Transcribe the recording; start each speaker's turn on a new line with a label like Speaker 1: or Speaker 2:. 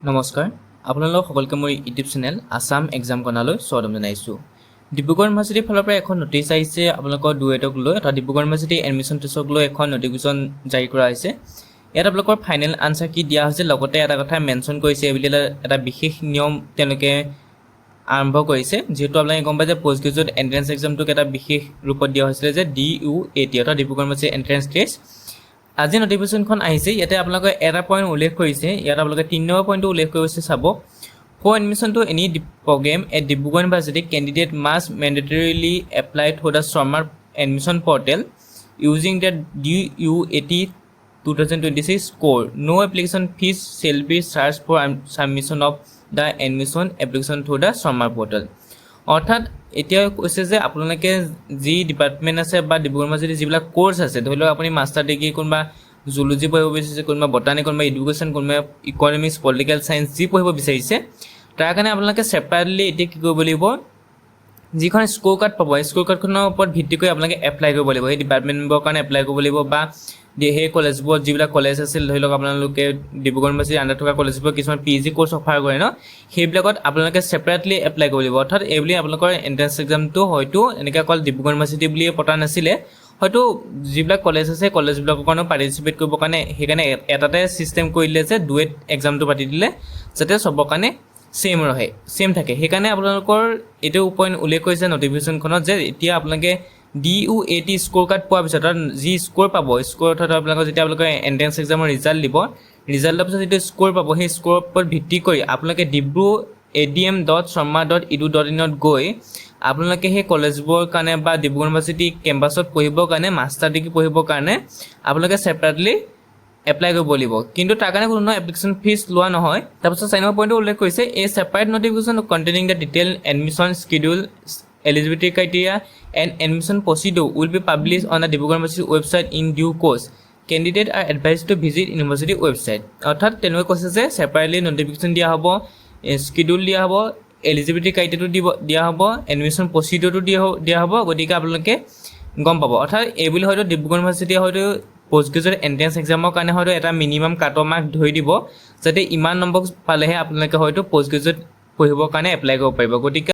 Speaker 1: নমস্কাৰ আপোনালোক সকলকে মোৰ ইউটিউব চেনেল আসাম এক্সাম কৰ্ণাৰলৈ স্বাগতম জনাইছোঁ। ডিব্ৰুগড় ইউনিভাৰ্চিটিৰ ফালৰ পৰা এখন নটিচ আহিছে আপোনালোকৰ ডুৱেটক লৈ অৰ্থাৎ ডিব্ৰুগড় ইউনিভাৰ্চিটি এডমিশ্যন টেষ্টক লৈ এখন নটিফিকেশ্যন জাৰি কৰা হৈছে। ইয়াত আপোনালোকৰ ফাইনেল আনচাৰ কি দিয়া হৈছে, লগতে এটা কথা মেনশ্যন কৰিছে বুলি এটা বিশেষ নিয়ম তেওঁলোকে আৰম্ভ কৰিছে। যিহেতু আপোনালোকে গম পায় যে পষ্ট গ্ৰেজুৱেট এণ্ট্ৰেন্স এক্সামটোক এটা বিশেষ ৰূপত দিয়া হৈছিলে যে DUAT অৰ্থাৎ ডিব্ৰুগড় ইউনিভাৰ্চিটি এণ্ট্ৰেন্স টেষ্ট। আজি নটিফিকেশ্যনখন আহিছে, ইয়াতে আপোনালোকে এটা পইণ্ট উল্লেখ কৰিছে, ইয়াত আপোনালোকে 3 নম্বৰ পইণ্টটো উল্লেখ কৰিছে। চাব, for admission to any programme at Dibrugarh University candidate must mandatorily apply through the শৰ্মাৰ admission portal using the DUAT 2026 score. No application fees shall be charged for submission of the admission application through the শৰ্মাৰ portal. অৰ্থাৎ এতিয়া কৈছে যে আপোনালোকে যি department আছে বা ডিব্ৰুগড় ইউনিভাৰ্চিটিৰ যিবিলাক কোৰ্চ আছে, ধৰি লওক আপুনি মাষ্টাৰ ডিগ্ৰী কোনোবা জুলজি পঢ়িব বিচাৰিছে, কোনোবা বটানী, কোনোবা এডুকেশ্যন, কোনোবা ইকনমিক্স, পলিটিকেল চায়েন্স যি পঢ়িব বিচাৰিছে, তাৰ কাৰণে আপোনালোকে ছেপাৰেটলি এতিয়া কি কৰিব লাগিব, যিখন স্ক'ৰ কাৰ্ড পাব সেই স্ক'ৰ কাৰ্ডখনৰ ওপৰত ভিত্তি কৰি আপোনালোকে এপ্লাই কৰিব লাগিব, সেই ডিপাৰ্টমেণ্টৰ কাৰণে এপ্লাই কৰিব লাগিব। বা সেই কলেজবোৰত যিবিলাক কলেজ আছিল, ধৰি লওক আপোনালোকে ডিব্ৰুগড় ইউনিভাৰ্চিটিৰ আণ্ডাৰত থকা কলেজবোৰত কিছুমান PG কোৰ্চ অফাৰ কৰে ন, সেইবিলাকত আপোনালোকে ছেপাৰেটলি এপ্লাই কৰিব লাগিব। অৰ্থাৎ এইবুলি আপোনালোকৰ এণ্ট্ৰেন্স এক্সামটো হয়তো এনেকৈ অকল ডিব্ৰুগড় ইউনিভাৰ্চিটি বুলিয়ে পতা নাছিলে, হয়তো যিবিলাক কলেজ আছে কলেজবিলাকৰ কাৰণেও পাৰ্টিচিপেট কৰিবৰ কাৰণে সেইকাৰণে এটাতে ছিষ্টেম কৰি দিলে যে ডুৱেট এক্সামটো পাতি দিলে যাতে চবৰ কাৰণে ছেম থাকে। সেইকাৰণে আপোনালোকৰ এইটো পইণ্ট উল্লেখ কৰিছে নটিফিকেশ্যনখনত যে এতিয়া আপোনালোকে DUAT স্ক'ৰ কাৰ্ড পোৱাৰ পিছত যি স্ক'ৰ পাব, স্ক'ৰ অৰ্থাৎ আপোনালোকৰ যেতিয়া আপোনালোকে এণ্ট্ৰেন্স এক্সামৰ ৰিজাল্ট দিব, ৰিজাল্টৰ পিছত যিটো স্ক'ৰ পাব সেই স্ক'ৰৰ ওপৰত ভিত্তি কৰি আপোনালোকে adm.sharma.edu.in গৈ আপোনালোকে সেই কলেজবোৰৰ কাৰণে বা ডিব্ৰুগড় ইউনিভাৰ্চিটি কেম্পাছত পঢ়িবৰ কাৰণে মাষ্টাৰ ডিগ্ৰী পঢ়িবৰ কাৰণে আপোনালোকে ছেপাৰেটলি এপ্লাই কৰিব লাগিব। কিন্তু তাৰ কাৰণে কোনো এপ্লিকেশ্যন ফিজ লোৱা নহয়। তাৰপিছত 4 নম্বৰ পইণ্টটো উল্লেখ কৰিছে, এই separate notification containing the detail admission schedule, eligibility criteria and admission procedure will be published on the Dibrugarh University website in due course. Candidates are advised to visit university website. অৰ্থাৎ তেওঁলোকে কৈছে যে separately notification দিয়া হ'ব, schedule দিয়া হ'ব, eligibility ক্ৰাইটেৰিয়াটো দিয়া হ'ব, এডমিশ্যন প্ৰচিডিউৰটো দিয়া হ'ব। গতিকে আপোনালোকে গম পাব। অৰ্থাৎ এইবুলি হয়তো ডিব্ৰুগড় ইউনিভাৰ্চিটিয়ে হয়তো পষ্ট গ্ৰেজুৱেট এণ্ট্ৰেন্স এক্সামৰ কাৰণে হয়তো এটা মিনিমাম কাট অফ মাৰ্ক ধৰি দিব, যাতে ইমান নম্বৰ পালেহে আপোনালোকে হয়তো পষ্ট গ্ৰেজুৱেট পঢ়িবৰ কাৰণে এপ্লাই কৰিব পাৰিব। গতিকে